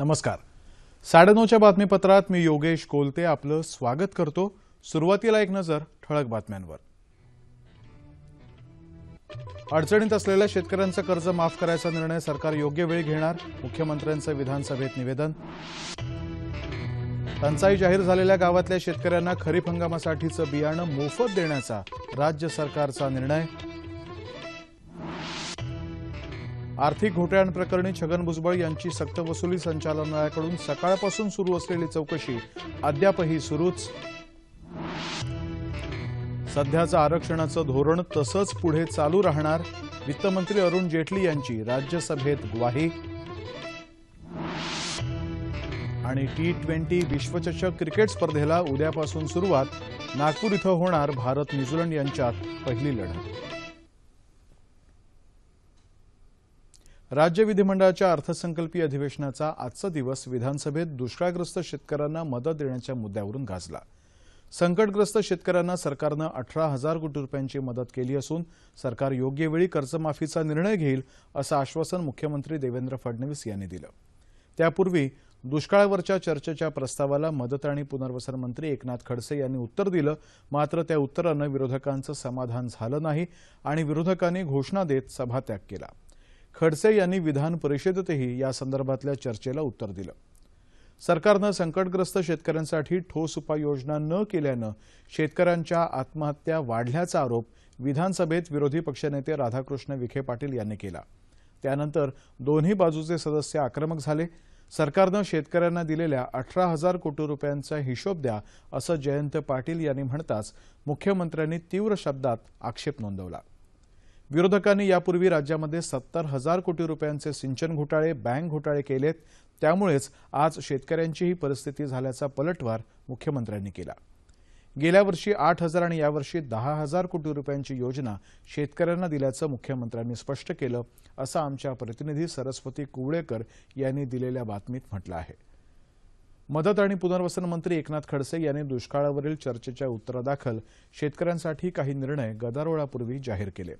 नमस्कार. 9:30च्या बातमीपत्रात मी योगेश कोलते आपलं स्वागत करतो. सुरुवातीला एक नजर ठळक बातम्यांवर. अडचणीत असलेल्या शेतकऱ्यांचं कर्ज माफ करायचा निर्णय सरकार योग्य वेळी घेणार, मुख्यमंत्र्यांचं विधानसभेत निवेदन. टंचाई जाहीर झालेल्या गावातल्या शेतकऱ्यांना खरीप हंगामासाठीचं बियाणं मोफत देण्याचा राज्य सरकारचा निर्णय. आर्थिक घोटाळ्यांप्रकरणी छगन भुजबळ यांची सक्तवसुली संचालनालयाकडून सकाळपासून सुरू असलेली चौकशी अद्यापही सुरूच. सध्याचं आरक्षणाचं धोरण तसंच पुढे चालू राहणार, वित्तमंत्री अरुण जेटली यांची राज्यसभेत ग्वाही. आणि T20 विश्वचषक क्रिकेट स्पर्धेला उद्यापासून सुरुवात. नागपूर इथं होणार भारत न्यूझीलंड यांच्यात पहिली लढत. राज्य विधिमंडळाच्या अर्थसंकल्पीय अधिवेशनाचा आजचा दिवस विधानसभेत दुष्काळग्रस्त शेतकऱ्यांना मदत देण्याच्या मुद्द्यावरून गाजला. संकटग्रस्त शेतकऱ्यांना सरकारनं 18,000 कोटी रुपयांची मदत केली असून सरकार योग्य वेळी कर्जमाफीचा निर्णय घेईल असं आश्वासन मुख्यमंत्री देवेंद्र फडणवीस यांनी दिलं. त्यापूर्वी दुष्काळावरच्या चर्चेच्या प्रस्तावाला मदत आणि पुनर्वसन मंत्री एकनाथ खडसे यांनी उत्तर दिलं. मात्र त्या उत्तरानं विरोधकांचं समाधान झालं नाही आणि विरोधकांनी घोषणा देत सभात्याग केला. खडसे यांनी विधान परिषदेतही या संदर्भातल्या चर्चेला उत्तर दिलं. सरकारनं संकटग्रस्त शेतकऱ्यांसाठी ठोस उपाययोजना न केल्यानं शेतकऱ्यांच्या आत्महत्या वाढल्याचा आरोप विधानसभेत विरोधी पक्षनेते राधाकृष्ण विखे पाटील यांनी केला. त्यानंतर दोन्ही बाजूचे सदस्य आक्रमक झाले. सरकारनं शेतकऱ्यांना दिलेल्या 18,000 कोटी रुपयांचा हिशोब द्या असं जयंत पाटील यांनी म्हणताच मुख्यमंत्र्यांनी तीव्र शब्दात आक्षेप नोंदवला. विरोधकांनी यापूर्वी राज्यामध्ये 70,000 कोटी रुपयांचे सिंचन घोटाळे, बँक घोटाळे केलेत. त्यामुळेच आज शेतकऱ्यांची ही परिस्थिती झाल्याचा पलटवार मुख्यमंत्र्यांनी केला. गेल्या वर्षी 8,000 आणि यावर्षी 10,000 कोटी रुपयांची योजना शेतकऱ्यांना दिल्याचं मुख्यमंत्र्यांनी स्पष्ट केलं असं आमच्या प्रतिनिधी सरस्वती कुवळेकर यांनी दिलेल्या बातमीत म्हटलं आहे. मदत आणि पुनर्वसन मंत्री एकनाथ खडसे यांनी दुष्काळावरील चर्चेच्या उत्तरादाखल शेतकऱ्यांसाठी काही निर्णय गदारोळापूर्वी जाहीर केले.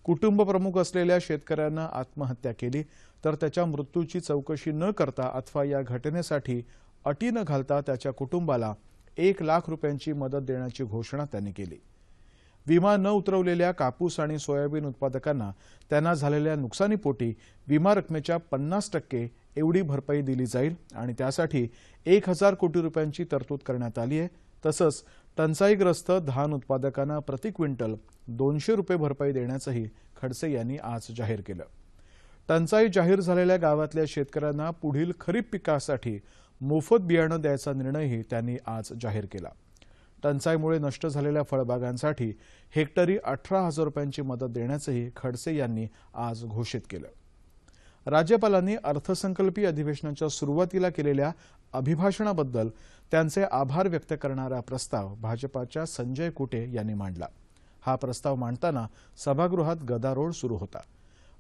कुटुंब प्रमुख असलेल्या शेतकऱ्यांना आत्महत्या केली तर त्याच्या मृत्यूची चौकशी न करता अथवा या घटनेसाठी अटी न घालता त्याच्या कुटुंबाला 1 लाख रुपयांची मदत देण्याची घोषणा त्यांनी केली. विमा न उतरवलेल्या कापूस आणि सोयाबीन उत्पादकांना त्यांना झालेल्या नुकसानीपोटी विमा रकमेच्या 50% एवढी भरपाई दिली जाईल आणि त्यासाठी 1,000 कोटी रुपयांची तरतूद करण्यात आली आहे. तसंच टंचाईग्रस्त धान उत्पादकांना प्रति क्विंटल 200 रुपये भरपाई देण्याचंही खडसे यांनी आज जाहीर केलं. टंचाई जाहीर झालेल्या गावातल्या शेतकऱ्यांना पुढील खरीप पिकासाठी मोफत बियाणं द्यायचा निर्णयही त्यांनी आज जाहीर केला. टंचाईमुळे नष्ट झालेल्या फळबागांसाठी हेक्टरी 18,000 रुपयांची मदत देण्याचंही खडसे यांनी आज घोषित केलं. राज्यपालांनी अर्थसंकल्पीय अधिवेशनाच्या सुरुवातीला केलेल्या अभिभाषणाबद्दल त्यांचे आभार व्यक्त करणारा प्रस्ताव भाजपाच्या संजय कुटे यांनी मांडला. हा प्रस्ताव मांडताना सभागृहात गदारोळ सुरू होता.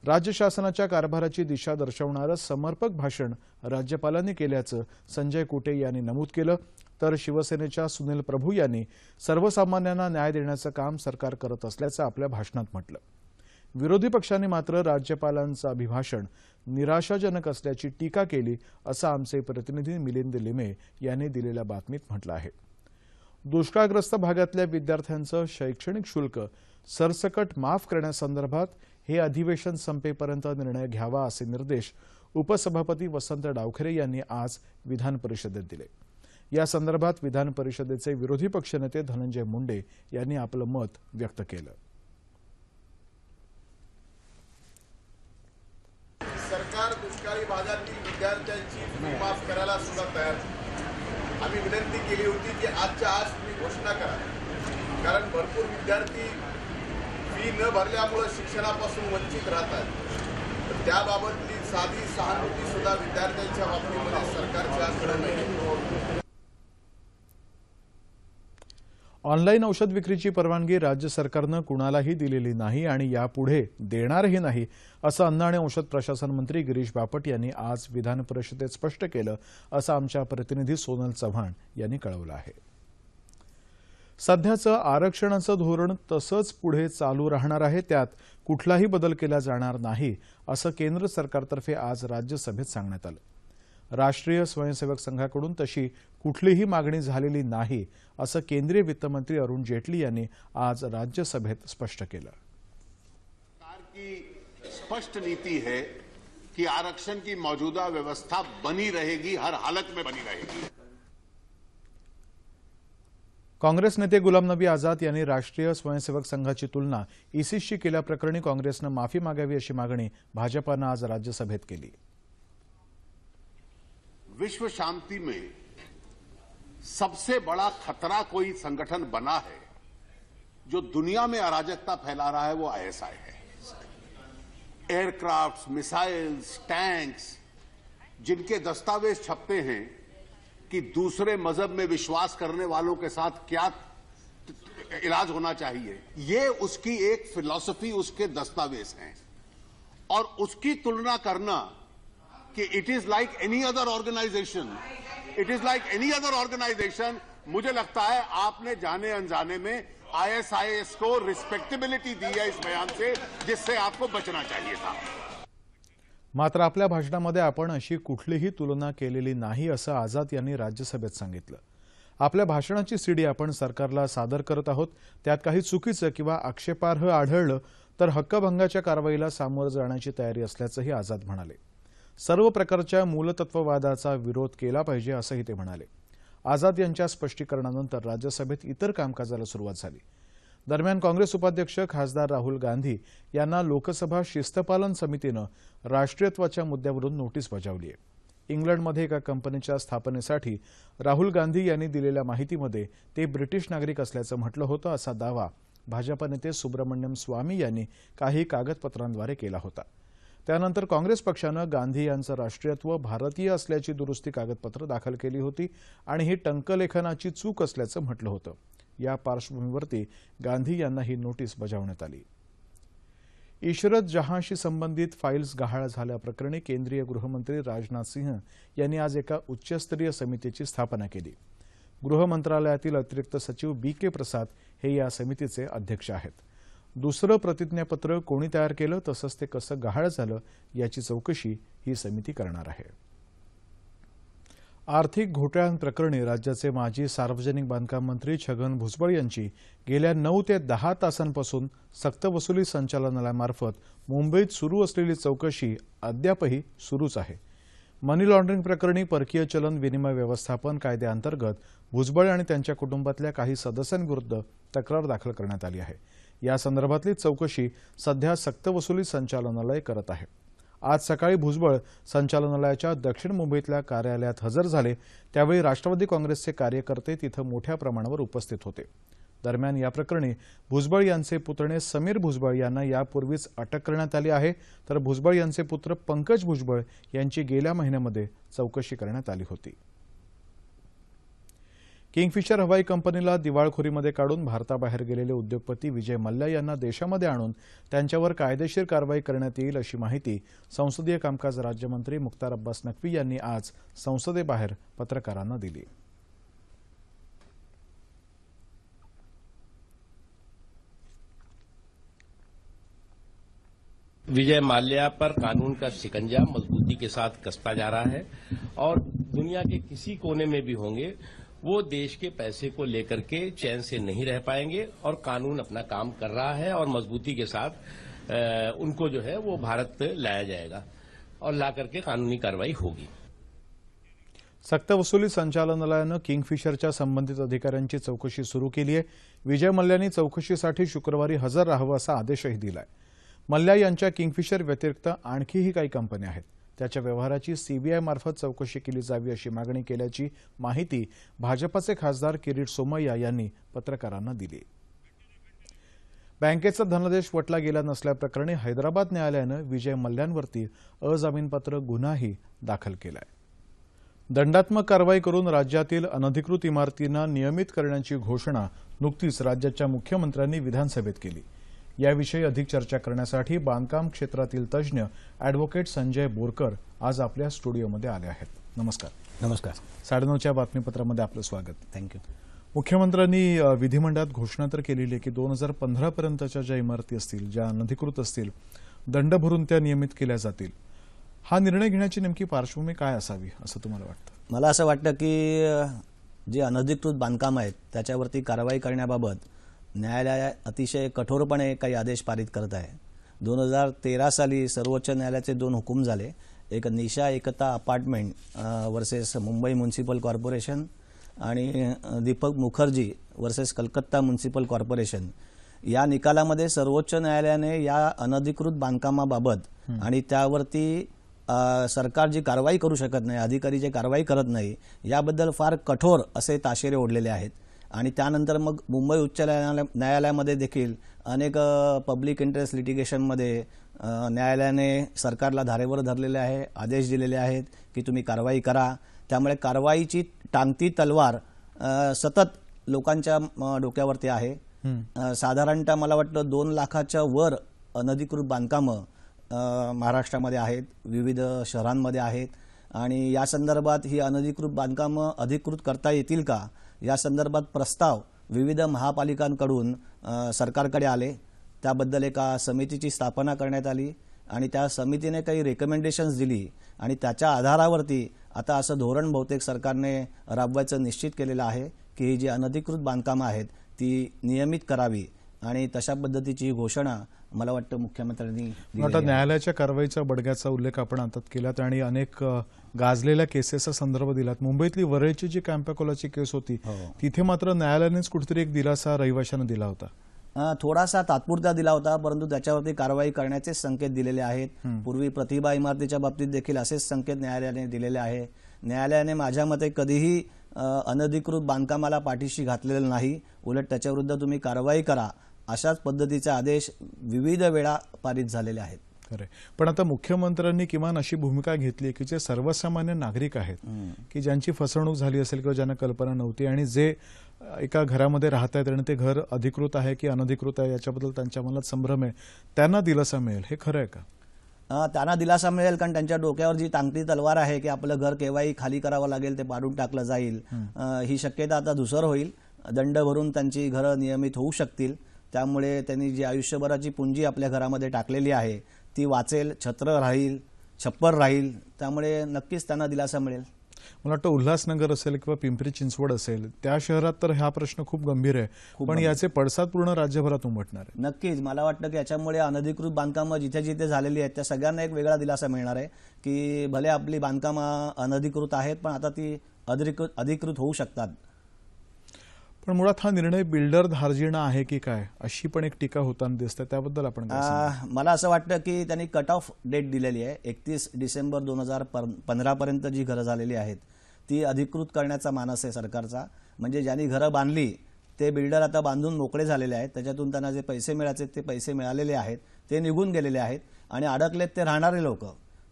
राज्य शासनाच्या कारभाराची दिशा दर्शवणारं समर्पक भाषण राज्यपालांनी केल्याचं संजय कुटे यांनी नमूद केलं. तर शिवसेनेच्या सुनील प्रभू यांनी सर्वसामान्यांना न्याय देण्याचं काम सरकार करत असल्याचं आपल्या भाषणात म्हटलं. विरोधी पक्षांनी मात्र राज्यपालांचं अभिभाषण निराशाजनक असल्याची टीका केली असं आमचे प्रतिनिधी मिलिंद लिमे यांनी दिलेल्या बातमीत म्हटलं आहे. दुष्काळग्रस्त भागातल्या विद्यार्थ्यांचं शैक्षणिक शुल्क सरसकट माफ करण्यासंदर्भात हे अधिवेशन संपेपर्यंत निर्णय घ्यावा असे निर्देश उपसभापती वसंत डावखरे यांनी आज विधान परिषदेत दिले. या संदर्भात विधान परिषदेचे विरोधी पक्षनेते धनंजय मुंडे यांनी आपलं मत व्यक्त केलं. सरकार दुष्काळी भागातील विद्यार्थ्यांची फी माफ करायला सुद्धा तयार. आम्ही विनंती केली होती की आजच्या आज तुम्ही घोषणा करा, कारण भरपूर विद्यार्थी फी न भरल्यामुळे शिक्षणापासून वंचित राहतात. त्याबाबतली साधी सहानुभूती सुद्धा विद्यार्थ्यांच्या बाबतीमध्ये सरकारच्याकडे नाही. ऑनलाईन औषध विक्रीची परवानगी राज्य सरकारनं कुणालाही दिलेली नाही आणि यापुढे देणारही नाही असं अन्न आणि औषध प्रशासन मंत्री गिरीश बापट यांनी आज विधान परिषदेत स्पष्ट केलं असं आमच्या प्रतिनिधी सोनल चव्हाण यांनी कळवलं आहे. सध्याचं आरक्षणाचं धोरण तसंच पुढे चालू राहणार आहे, त्यात कुठलाही बदल केला जाणार नाही असं केंद्र सरकारतर्फे आज राज्यसभेत सांगण्यात आलं. राष्ट्रीय स्वयंसेवक संघाकडून तशी कुठलीही मागणी झालेली नाही असं केंद्रीय वित्तमंत्री अरुण जेटली यांनी आज राज्यसभेत स्पष्ट केलं। सरकार की स्पष्ट नीति है कि आरक्षण की मौजूदा व्यवस्था बनी रहेगी, हर हालत में बनी रहेगी। काँग्रेस नेते गुलाम नबी आझाद यांनी राष्ट्रीय स्वयंसेवक संघाची तुलना इसिसशी केल्याप्रकरणी काँग्रेसनं माफी मागावी अशी मागणी भाजपानं आज राज्यसभेत केली। विश्व शांति में सबसे बड़ा खतरा कोई संगठन बना है जो दुनिया में अराजकता फैला रहा है, वो आईएसआई है। एयरक्राफ्ट्स, मिसाइल्स, टैंक्स, जिनके दस्तावेज छपते हैं कि दूसरे मजहब में विश्वास करने वालों के साथ क्या इलाज होना चाहिए, ये उसकी एक फिलॉसफी, उसके दस्तावेज हैं। और उसकी तुलना करना कि it is like any other organization, it is like any other organization, मुझे लगता है आपने जाने अनजाने में आईएसआईएस को रिस्पेक्टेबिलिटी दी है इस बयान से, जिससे आपको बचना चाहिए था। मात्र आपल्या भाषणामध्ये आपण अशी कुठलीही तुलना केलेली नाही असं आझाद यांनी राज्यसभेत सांगितलं। आपल्या भाषणाची सीडी आपण सरकारला सादर करत आहोत, त्यात काही चुकीचं किंवा आक्षेपार्ह आढळलं तर हक्कभंगाच्या कारवाईला सामोरं जाण्याची तयारी असल्याचंही आझाद म्हणाले। सर्व प्रकारच्या मूलतत्ववादाचा विरोध केला पाहिजे असंही ते म्हणाले। आझाद यांच्या स्पष्टीकरणानंतर राज्यसभेत इतर कामकाजाला सुरुवात झाली। दरम्यान काँग्रेस उपाध्यक्ष खासदार राहुल गांधी यांना लोकसभा शिस्तपालन समितीनं राष्ट्रीयत्वाच्या मुद्द्यावरून नोटीस बजावली आहे। इंग्लंडमध्ये एका कंपनीच्या स्थापनेसाठी राहुल गांधी यांनी दिलेल्या माहितीमध्ये ते ब्रिटिश नागरिक असल्याचं म्हटलं होतं असा दावा भाजपा नेते सुब्रमण्यम स्वामी यांनी काही कागदपत्रांद्वारे केला होता। त्यानंतर काँग्रेस पक्षानं गांधी यांचं राष्ट्रीयत्व भारतीय असल्याची दुरुस्ती कागदपत्र दाखल केली होती आणि ही टंकलेखनाची चूक असल्याचं म्हटलं होतं। या पार्श्वभूमीवरती गांधी यांना ही नोटीस बजावण्यात आली। इशरत जहांशी संबंधित फाईल्स गहाळ झाल्याप्रकरणी केंद्रीय गृहमंत्री राजनाथ सिंह यांनी आज एका उच्चस्तरीय समितीची स्थापना केली। गृह मंत्रालयातील अतिरिक्त सचिव बी.के. प्रसाद हे या समितीचे अध्यक्ष आहेत। दुसरं प्रतिज्ञापत्र कोणी तयार केलं तसंच ते कसं गहाळ झालं याची चौकशी ही समिती करणार आहे। आर्थिक घोटाळ्यांप्रकरणी राज्याचे माजी सार्वजनिक बांधकाम मंत्री छगन भुजबळ यांची गेल्या 9 ते 10 तासांपासून सक्तवसुली संचालनालयामार्फत मुंबईत सुरू असलेली चौकशी अद्यापही सुरूच आहे। मनी लॉन्ड्रिंग प्रकरणी परकीय चलन विनिमय व्यवस्थापन कायद्याअंतर्गत भुजबळ आणि त्यांच्या कुटुंबातल्या काही सदस्यांविरुद्ध तक्रार दाखल करण्यात आली आहे। या संदर्भातली चौकशी सध्या सक्तवसुली संचालनालय करत आहे। आज सकाळी भुजबळ संचालनालयाच्या दक्षिण मुंबईतल्या कार्यालयात हजर झाले, त्यावेळी राष्ट्रवादी काँग्रेसचे कार्यकर्ते तिथं मोठ्या प्रमाणावर उपस्थित होते। दरम्यान या प्रकरणी भुजबळ यांचे पुतणे समीर भुजबळ यांना यापूर्वीच अटक करण्यात आली आहे, तर भुजबळ यांचे पुत्र पंकज भुजबळ यांची गेल्या महिन्यामध्ये चौकशी करण्यात आली होती। किंगफिशर हवाई कंपनीला दिवाळखोरीमध्ये काढून भारताबाहेर गेलेले उद्योगपती विजय मल्ल्या यांना देशामध्ये आणून त्यांच्यावर कायदेशीर कारवाई करण्यात येईल अशी माहिती संसदीय कामकाज राज्यमंत्री मुख्तार अब्बास नक्वी यांनी आज संसदेबाहेर पत्रकारांना दिली। विजय माल्या पर कानून का शिकंजा मजबूती के साथ कसता जा रहा है और दुनिया के किसी कोने में भी होंगे वो देश के पैसे को लेकर के चैन से नहीं रह पाएंगे और कानून अपना काम कर रहा है और मजबूती के साथ उनको जो है वो भारत लाया जाएगा और ला करके कानूनी कार्रवाई होगी। सक्तवसुली संचालनालयानं किंगफिशरच्या संबंधित अधिकाऱ्यांची चौकशी सुरू केली आहे। विजय मल्ल्यानी चौकशीसाठी शुक्रवारी हजर राहावं असा आदेशही दिलाय। मल्ल्या यांच्या किंगफिशर व्यतिरिक्त आणखीही काही कंपन्या आहेत, त्याच्या व्यवहाराची सीबीआय मार्फत चौकशी केली जावी अशी मागणी केल्याची माहिती भाजपाचे खासदार किरीट सोमय्या यांनी पत्रकारांना दिली। बँकेचा धनादेश वटला गेला नसल्याप्रकरणी हैदराबाद न्यायालयानं विजय मल्ल्यांवरती अजामीनपात्र गुन्हाही दाखल केलाय। दंडात्मक कारवाई करून राज्यातील अनधिकृत इमारतींना नियमित करण्याची घोषणा नुकतीच राज्याच्या मुख्यमंत्र्यांनी विधानसभेत केली। याविषयी अधिक चर्चा करण्यासाठी बांधकाम क्षेत्रातील तज्ज्ञ ॲडव्होकेट संजय बोरकर आज आपल्या स्टुडिओमध्ये आले आहेत। नमस्कार। नमस्कार। 9:30च्या बातमीपत्रामध्ये आपलं स्वागत। थँक्यू। मुख्यमंत्र्यांनी विधिमंडळात घोषणा तर केलेली आहे की 2015 पर्यंतच्या ज्या इमारती असतील, ज्या अनधिकृत असतील, दंड भरून त्या नियमित केल्या जातील। हा निर्णय घेण्याची नेमकी पार्श्वभूमी काय असावी असं तुम्हाला वाटतं? मला असं वाटतं की जे अनधिकृत बांधकाम आहेत त्याच्यावरती कारवाई करण्याबाबत न्यायालय अतिशय कठोरपणे काही आदेश पारित करत आहे. 2013 साली सर्वोच्च न्यायालयाचे 2 हुकूम झाले. एक Nisha Ekta apartment versus Mumbai municipal corporation आणि Deepak Mukherjee versus Calcutta municipal corporation. या निकालामध्ये सर्वोच्च न्यायालयाने या अनधिकृत बांधकामाबाबत आणि त्यावरती सरकार जी कारवाई करू शकत नाही, अधिकारी जे कारवाई करत नाही, याबद्दल फार कठोर असे ताशेरे ओढलेले आहेत. आणि त्यानंतर मग मुंबई उच्च न्यायालयामध्ये देखील अनेक पब्लिक इंटरेस्ट लिटिगेशनमध्ये न्यायालयाने सरकारला धारेवर धरलेले आहे, आदेश दिलेले आहेत की तुम्ही कारवाई करा. त्यामुळे कारवाईची टांगती तलवार सतत लोकांच्या डोक्यावरती आहे. साधारणतः मला वाटतं 2 लाखाच्या वर अनधिकृत बांधकामं महाराष्ट्रामध्ये आहेत, विविध शहरांमध्ये आहेत. आणि या संदर्भात ही अनधिकृत बांधकामं अधिकृत करता येतील का या संदर्भात प्रस्ताव विविध महापालिकांकडून सरकारकडे आले. त्याबद्दल एका समितीची स्थापना करण्यात आली आणि त्या समितीने काही रेकमेंडेशन्स दिली आणि त्याच्या आधारावरती आता असं धोरण बहुतेक सरकारने राबवायचं निश्चित केलेलं आहे की ही जी अनधिकृत बांधकामं आहेत ती नियमित करावी. आणि तशा पद्धतीची घोषणा मला वाटतं मुख्यमंत्र्यांनी आता न्यायालयाच्या कारवाईचा बडग्याचा उल्लेख आपण आता केलात आणि अनेक गाजलेल्या केसेसचा संदर्भ दिलात. मुंबईतली वरळीची जी कॅम्पॅकोलाची केस होती तिथे मात्र न्यायालयानेच कुठेतरी एक दिलासा रहिवाशांना दिला होता. थोडासा तात्पुरता दिला होता, परंतु त्याच्यावरती कारवाई करण्याचे संकेत दिलेले आहेत. पूर्वी प्रतिभा इमारतीच्या बाबतीत देखील असेच संकेत न्यायालयाने दिलेले आहे. न्यायालयाने माझ्या मते कधीही अनधिकृत बांधकामाला पाठीशी घातलेलं नाही. उलट त्याच्याविरुद्ध तुम्ही कारवाई करा अशाच पद्धतीचे आदेश विविध वेळा पारित झालेले आहेत. खरे, पण आता मुख्यमंत्र्यांनी किमान अशी भूमिका घेतली की जे सर्वसामान्य नागरिक आहेत की ज्यांची फसवणूक झाली असेल किंवा ज्यांना कल्पना नव्हती आणि जे एका घरामध्ये राहत आहेत आणि ते घर अधिकृत आहे की अनधिकृत आहे याच्याबद्दल त्यांच्या मनात संभ्रम आहे, त्यांना दिलासा मिळेल, हे खरं आहे का? त्यांना दिलासा मिळेल, कारण त्यांच्या डोक्यावर जी टांगती तलवार आहे की आपलं घर केव्हाही खाली करावं लागेल, ते पाडून टाकलं जाईल, ही शक्यता आता धुसर होईल. दंड भरून त्यांची घरं नियमित होऊ शकतील. त्यामुळे त्यांनी जी आयुष्यभराची पुंजी आपल्या घरामध्ये टाकलेली आहे ती वाचेल, छत्र राहील, छप्पर राहील. त्यामुळे नक्कीच त्यांना दिलासा मिळेल. मला वाटतं उल्हासनगर असेल किंवा पिंपरी चिंचवड असेल त्या शहरात तर हा प्रश्न खूप गंभीर आहे, पण याचे पडसाद पूर्ण राज्यभरात उमटणार आहे. नक्कीच मला वाटतं की याच्यामुळे अनधिकृत बांधकामं जिथे जिथे झालेली आहेत त्या सगळ्यांना एक वेगळा दिलासा मिळणार आहे की भले आपली बांधकामं अनधिकृत आहेत पण आता ती अधिकृत होऊ शकतात. पण मुळात हा निर्णय बिल्डर धार्जिणा आहे की काय अशी पण एक टीका होताना दिसते, त्याबद्दल आपण काय सांगाल? मला असं वाटतं की त्यांनी कट ऑफ डेट दिलेली आहे. 31 डिसेंबर 2015 पर्यंत जी घरं झालेली आहेत ती अधिकृत करण्याचा मानस आहे सरकारचा. म्हणजे ज्यांनी घरं बांधली ते बिल्डर आता बांधून मोकळे झालेले आहेत. त्याच्यातून त्यांना जे पैसे मिळायचे ते पैसे मिळालेले आहेत, ते निघून गेलेले आहेत आणि अडकलेत ते राहणारे लोक.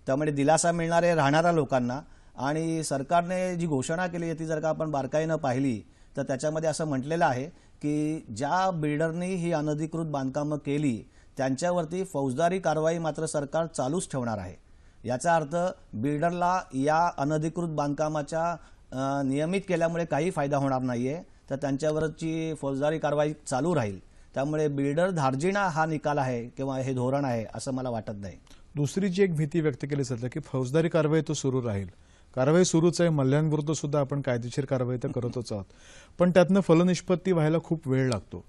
त्यामुळे दिलासा मिळणारे राहणाऱ्या लोकांना. आणि सरकारने जी घोषणा केली आहे ती जर का आपण बारकाईनं पाहिली तर त्याच्यामध्ये असं म्हटलेलं आहे की ज्या बिल्डरनी ही अनधिकृत बांधकामं केली त्यांच्यावरती फौजदारी कारवाई मात्र सरकार चालूच ठेवणार आहे. याचा अर्थ बिल्डरला या अनधिकृत बांधकामाच्या नियमित केल्यामुळे काही फायदा होणार नाहीये, तर त्यांच्यावरची फौजदारी कारवाई चालू राहील. त्यामुळे बिल्डर धार्जिणा हा निकाल आहे किंवा हे धोरण आहे असं मला वाटत नाही. दुसरी जी एक भीती व्यक्त केली जाते की फौजदारी कारवाई तो सुरू राहील. कारवाई सुरूच आहे, मल्ल्यांविरुद्ध सुद्धा आपण कायदेशीर कारवाई तर करतच आहोत, पण त्यातनं फलनिष्पत्ती व्हायला खूप वेळ लागतो.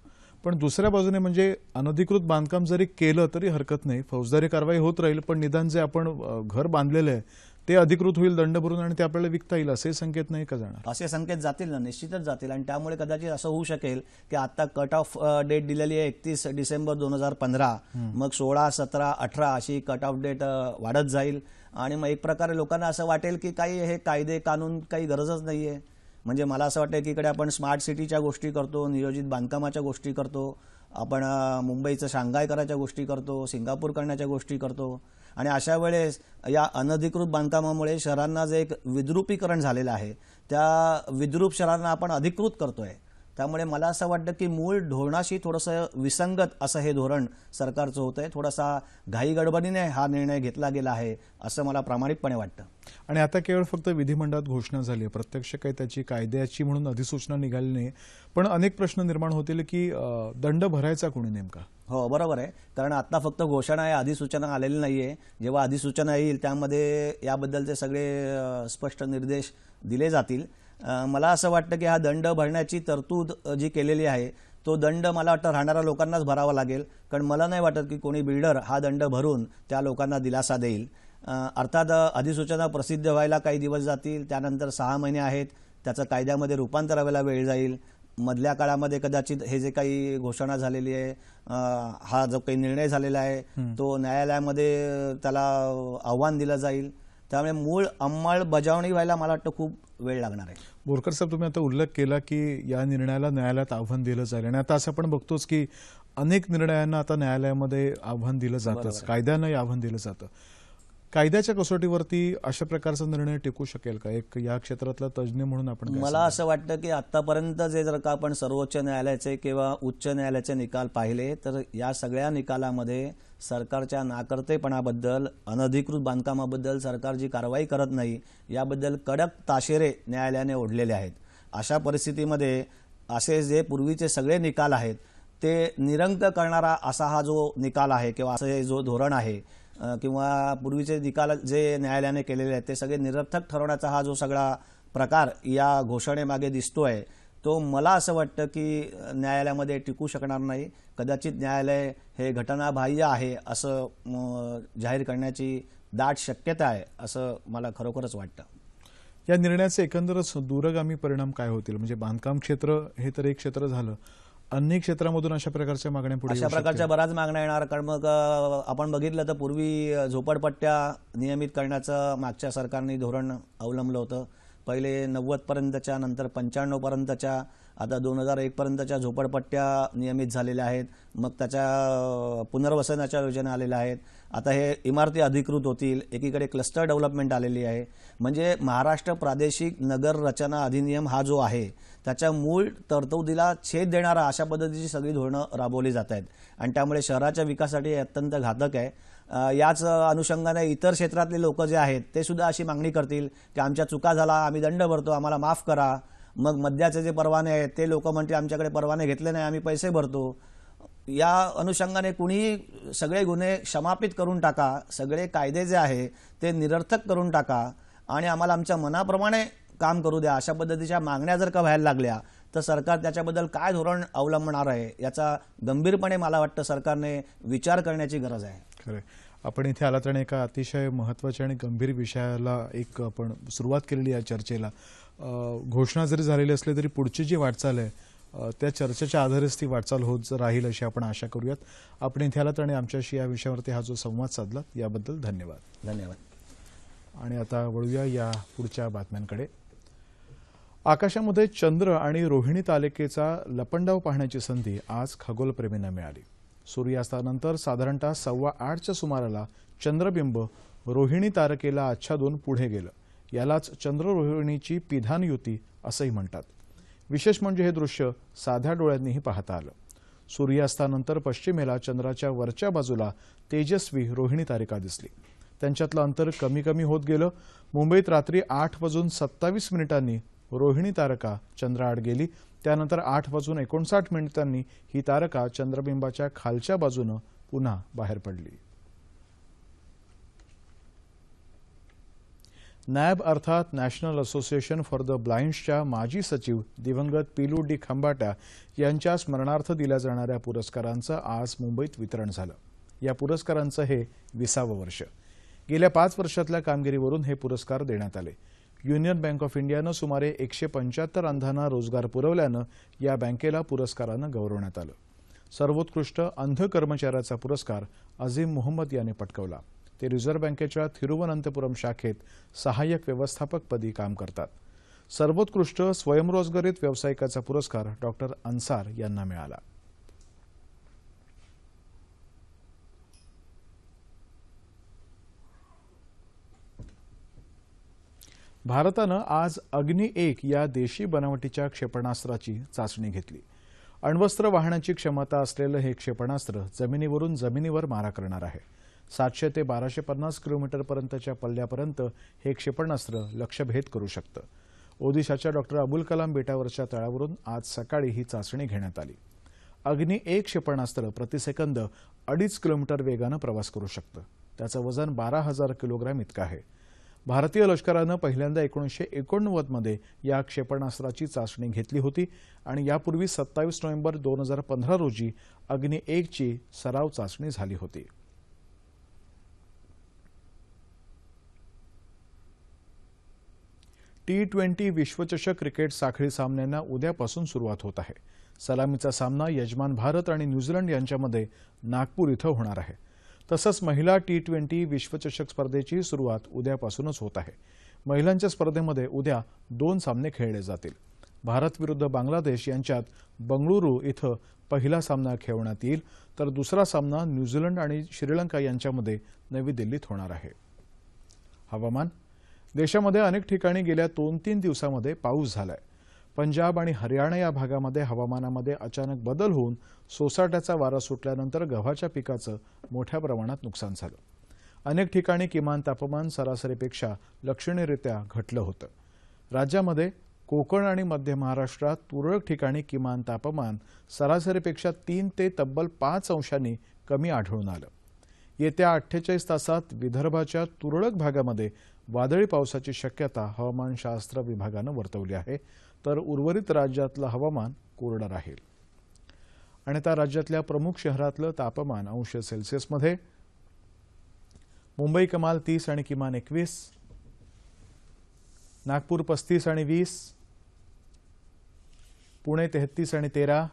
पण दुसऱ्या बाजूने म्हणजे अनधिकृत बांधकाम जरी केलं तरी हरकत नाही, फौजदारी कारवाई होत राहील, पण निदान जे आपण घर बांधलेलं आहे ते अधिकृत होईल दंड भरून आणि ते आपल्याला विकता येईल, असे संकेत नाही का जाणार? असे संकेत जातील ना, निश्चितच जातील. आणि त्यामुळे कदाचित असं होऊ शकेल की आता कट ऑफ डेट दिलेली आहे 31 डिसेंबर 2015, मग 16, 17, 18 अशी कट ऑफ डेट वाढत जाईल आणि मग एक प्रकारे लोकांना असं वाटेल की काही हे कायदे कानून काही गरजच नाहीये. म्हणजे मला असं वाटतं की इकडे आपण स्मार्ट सिटीच्या गोष्टी करतो, नियोजित बांधकामाच्या गोष्टी करतो, आपण मुंबईचं शांघाय करायच्या गोष्टी करतो, सिंगापूर करण्याच्या गोष्टी करतो आणि अशा वेळेस या अनधिकृत बांधकामामुळे शहरांना जे एक विद्रुपीकरण झालेलं आहे त्या विद्रूप शहरांना आपण अधिकृत करतोय. त्यामुळे मला असं वाटतं की मूळ धोरणाशी थोडंसं विसंगत असं हे धोरण सरकारचं होतं आहे. थोडासा घाई गडबडीने हा निर्णय घेतला गेला आहे असं मला प्रामाणिकपणे वाटतं. आणि आता केवळ फक्त विधिमंडळात घोषणा झाली आहे, प्रत्यक्ष काही त्याची कायद्याची म्हणून अधिसूचना निघाली नाही. पण अनेक प्रश्न निर्माण होतील की दंड भरायचा कोणी नेमका? हो, बरोबर आहे. कारण आता फक्त घोषणा आहे, अधिसूचना आलेली नाहीये. जेव्हा अधिसूचना येईल त्यामध्ये याबद्दलचे सगळे स्पष्ट निर्देश दिले जातील. मला असं वाटतं की हा दंड भरण्याची तरतूद जी केलेली आहे तो दंड मला वाटतं राहणाऱ्या लोकांनाच भरावा लागेल. कारण मला नाही वाटत की कोणी बिल्डर हा दंड भरून त्या लोकांना दिलासा देईल. अर्थात अधिसूचना प्रसिद्ध व्हायला काही दिवस जातील, त्यानंतर 6 महिने आहेत, त्याचं कायद्यामध्ये रूपांतर व्हायला वेळ जाईल. मधल्या काळामध्ये कदाचित हे जे काही घोषणा झालेली आहे, हा जो काही निर्णय झालेला आहे तो न्यायालयामध्ये त्याला आव्हान दिलं जाईल. त्यामुळे मूळ अंमलबजावणी व्हायला मला वाटतं खूप वेळ लागणार आहे. बोरकर साहेब, तुम्ही आता उल्लेख केला की या निर्णयाला न्यायालयात आव्हान दिलं जाईल आणि आता असं आपण बघतोच की अनेक निर्णयांना आता न्यायालयामध्ये आव्हान दिलं जातंच, कायद्यानंही आव्हान दिलं जातं. कायद्याच्या कसोटीवरती अशा प्रकारचा निर्णय टिकू शकेल का? एक या क्षेत्रातला तज्ज्ञ म्हणून आपण काय मला असं वाटतं की आतापर्यंत जे जर का आपण सर्वोच्च न्यायालयाचे किंवा उच्च न्यायालयाचे निकाल पाहिले तर या सगळ्या निकालामध्ये सरकारच्या नाकर्तेपणाबद्दल, अनधिकृत बांधकामाबद्दल सरकार जी कारवाई करत नाही याबद्दल कडक ताशेरे न्यायालयाने ओढलेले आहेत. अशा परिस्थितीमध्ये असे जे पूर्वीचे सगळे निकाल आहेत ते निरंक करणारा असा हा जो निकाल आहे किंवा असं हे जो धोरण आहे किंवा पूर्वीचे निकाल जे न्यायालयाने केलेले आहेत ते सगळे निरर्थक ठरवण्याचा हा जो सगळा प्रकार या घोषणेमागे दिसतोय तो मला असं वाटतं की न्यायालयामध्ये टिकू शकणार नाही. कदाचित न्यायालय हे घटनाबाह्य आहे असं जाहीर करण्याची दाट शक्यता आहे असं मला खरोखरच वाटतं. या निर्णयाचे एकंदरच दूरगामी परिणाम काय होतील? म्हणजे बांधकाम क्षेत्र हे तर एक क्षेत्र झालं, अनेक क्षेत्रामधून अशा प्रकारच्या मागण्या पुढे अशा प्रकारच्या बऱ्याच मागण्या येणार. कारण मग आपण बघितलं तर पूर्वी झोपडपट्ट्या नियमित करण्याचं मागच्या सरकारने धोरण अवलंबलं होतं. पहिले 90 पर्यंतच्या, नंतर 95 पर्यंतच्या, आता 2001 पर्यंतच्या झोपडपट्ट्या नियमित झालेल्या आहेत. मग त्याच्या पुनर्वसनाच्या योजना आलेल्या आहेत. आता हे इमारती अधिकृत होतील. एकीकडे क्लस्टर डेव्हलपमेंट आलेली आहे. म्हणजे महाराष्ट्र प्रादेशिक नगर रचना अधिनियम हा जो आहे त्याच्या मूळ तरतुदीला छेद देणारा अशा पद्धतीची सगळी धोरणं राबवली जात आहेत आणि त्यामुळे शहराच्या विकासासाठी अत्यंत घातक आहे. याच अनुषंगाने इतर क्षेत्रातले लोक जे आहेत ते सुद्धा अशी मागणी करतील की आमच्या चुका झाला, आम्ही दंड भरतो, आम्हाला माफ करा. मग मद्याचे जे परवाने आहेत ते लोक म्हणतील आमच्याकडे परवाने घेतले नाही, आम्ही पैसे भरतो. या अनुषंगाने कुणीही सगळे गुन्हे क्षमापित करून टाका, सगळे कायदे जे आहे ते निरर्थक करून टाका आणि आम्हाला आमच्या मनाप्रमाणे काम करू द्या, अशा पद्धतीच्या मागण्या जर का व्हायला लागल्या तर सरकार त्याच्याबद्दल काय धोरण अवलंबणार आहे याचा गंभीरपणे मला वाटतं सरकारने विचार करण्याची गरज आहे. खरं, आपण इथे आलात आणि एका अतिशय महत्त्वाच्या आणि गंभीर विषयाला एक आपण सुरुवात केलेली या चर्चेला. घोषणा जरी झालेली असली तरी पुढची जी वाटचाल आहे त्या चर्चेच्या आधारेच ती वाटचाल होत राहील अशी आपण आशा करूयात. आपण इथे आलात आणि आमच्याशी या विषयावरती हा जो संवाद साधला याबद्दल धन्यवाद. धन्यवाद. आणि आता वळूया या पुढच्या बातम्यांकडे. आकाशामध्ये चंद्र आणि रोहिणी तालिकेचा लपंडाव पाहण्याची संधी आज खगोलप्रेमींना मिळाली. सूर्यास्तानंतर साधारणतः 8:15च्या सुमाराला चंद्रबिंब रोहिणी तारकेला आच्छादून पुढे गेलं. यालाच चंद्र-रोहिणीची पिधान युती असंही म्हणतात. विशेष म्हणजे हे दृश्य साध्या डोळ्यांनीही पाहता आलं. सूर्यास्तानंतर पश्चिमेला चंद्राच्या वरच्या बाजूला तेजस्वी रोहिणी तारिका दिसली. त्यांच्यातलं अंतर कमी कमी होत गेलं. मुंबईत रात्री 8:27 रोहिणी तारका चंद्राआड गेली. त्यानंतर 8:59 ही तारका चंद्रबिंबाच्या खालच्या बाजूनं पुन्हा बाहेर पडली. नॅब अर्थात नॅशनल असोसिएशन फॉर द ब्लाइंड्सच्या माजी सचिव दिवंगत पीलू डी खंबाटा यांच्या स्मरणार्थ दिल्या जाणाऱ्या पुरस्कारांचं आज मुंबईत वितरण झालं. या पुरस्कारांचं हे 20वं वर्ष. गेल्या 5 वर्षातल्या कामगिरीवरून हे पुरस्कार देण्यात आले. युनियन बँक ऑफ इंडियानं सुमारे 175 अंधांना रोजगार पुरवल्यानं या बँकेला पुरस्कारानं गौरवण्यात आलं. सर्वोत्कृष्ट अंध कर्मचाऱ्याचा पुरस्कार अझीम मोहम्मद याने पटकावला. ते रिझर्व्ह बँकेच्या थिरुवनंतपुरम शाखेत सहाय्यक व्यवस्थापकपदी काम करतात. सर्वोत्कृष्ट स्वयंरोजगारीत व्यावसायिकाचा पुरस्कार डॉक्टर अन्सार यांना मिळाला. भारतानं आज अग्नि-1 या देशी बनावटीच्या क्षेपणास्त्राची चाचणी घेतली. अण्वस्त्र वाहण्याची क्षमता असलेलं हे क्षेपणास्त्र जमिनीवरून जमिनीवर मारा करणार आहे. 700 ते 1250 किलोमीटरपर्यंतच्या पल्ल्यापर्यंत हे क्षेपणास्त्र लक्ष्यभेद करू शकतं. ओदिशाच्या डॉ. अबुल कलाम बेटावरच्या तळावरून आज सकाळी ही चाचणी घेण्यात आली. अग्नि-1 क्षेपणास्त्र प्रतिसेकंद 2.5 किलोमीटर वेगानं प्रवास करू शकतं. त्याचं वजन 12,000 किलोग्रॅम इतकं आहे. भारतीय लष्करानं पहिल्यांदा 1989 मध्ये या क्षेपणास्त्राची चाचणी घेतली होती आणि यापूर्वी 27 नोव्हेंबर 2015 रोजी अग्नि-1 ची सराव चाचणी झाली होती. T20 विश्वचषक क्रिकेट साखळी सामन्यांना उद्यापासून सुरुवात होत आहे. सलामीचा सामना यजमान भारत आणि न्यूझीलंड यांच्यामध्ये नागपूर इथं होणार आहे. तसंच महिला T20 विश्वचषक स्पर्धेची सुरुवात उद्यापासूनच होत आहे. महिलांच्या स्पर्धेमध्ये उद्या 2 सामने खेळले जातील. भारत विरुद्ध बांगलादेश यांच्यात बंगळुरू इथं पहिला सामना खेळवण्यात येईल, तर दुसरा सामना न्यूझीलंड आणि श्रीलंका यांच्यामध्ये नवी दिल्लीत होणार आहे. हवामान. देशामध्ये अनेक ठिकाणी गेल्या 2-3 दिवसांमध्ये पाऊस झालाय. पंजाब आणि हरियाणा या भागामध्ये हवामानामध्ये अचानक बदल होऊन सोसाट्याचा वारा सुटल्यानंतर गव्हाच्या पिकाचं मोठ्या प्रमाणात नुकसान झालं. अनेक ठिकाणी किमान तापमान सरासरीपेक्षा लक्षणीयरित्या घटलं होतं. राज्यामध्ये कोकण आणि मध्य महाराष्ट्रात तुरळक ठिकाणी किमान तापमान सरासरीपेक्षा 3 ते तब्बल 5 अंशांनी कमी आढळून आलं. येत्या 48 तासात विदर्भाच्या तुरळक भागामध्ये वादळी पावसाची शक्यता हवामानशास्त्र विभागानं वर्तवली आहे, तर उर्वरित राज्यातलं हवामान कोरडं राहील. आणि आता राज्यातल्या प्रमुख शहरातलं तापमान अंश सेल्सिअसमध्ये. मुंबई कमाल 30 आणि किमान 21, नागपूर 35 आणि 20, पुणे 33 आणि 13,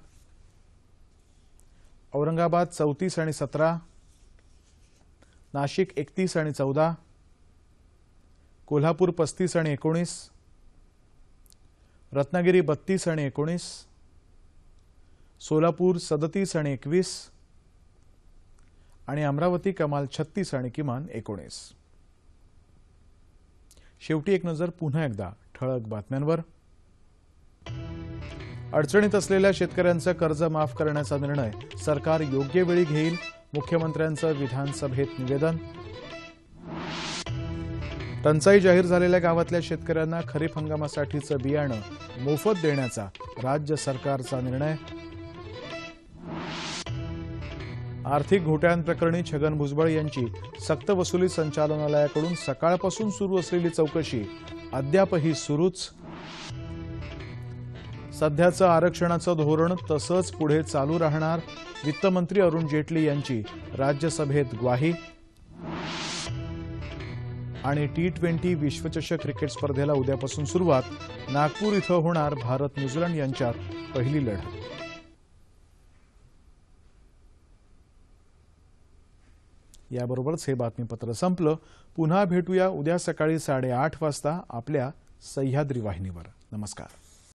औरंगाबाद 34 आणि 17, नाशिक 31 आणि 14, कोल्हापूर 35 आणि 19, रत्नागिरी 32 आणि 19, सोलापूर 37 आणि 21 आणि अमरावती कमाल 36 आणि किमान 19. शेवटी एक नजर पुन्हा एकदा ठळक बातम्यांवर. अडचणीत असलेल्या शेतकऱ्यांचं कर्ज माफ करण्याचा निर्णय सरकार योग्य वेळी घेईल, मुख्यमंत्र्यांचं विधानसभेत निवेदन. टंचाई जाहीर झालेल्या गावातल्या शेतकऱ्यांना खरीप हंगामासाठीचं बियाणं मोफत देण्याचा राज्य सरकारचा निर्णय. आर्थिक घोटाळ्यांप्रकरणी छगन भुजबळ यांची सक्तवसुली संचालनालयाकडून सकाळपासून सुरू असलेली चौकशी अद्यापही सुरूच. सध्याचं आरक्षणाचं धोरण तसंच पुढे चालू राहणार, वित्तमंत्री अरुण जेटली यांची राज्यसभेत ग्वाही. आणि T20 विश्वचषक क्रिकेट स्पर्धेला उद्यापासून सुरुवात. नागपूर इथं होणार भारत न्यूझीलंड यांच्यात पहिली लढत. याबरोबरच हे बातमीपत्र संपलं. पुन्हा भेटूया उद्या सकाळी 8:30 वाजता आपल्या सह्याद्री वाहिनीवर. नमस्कार.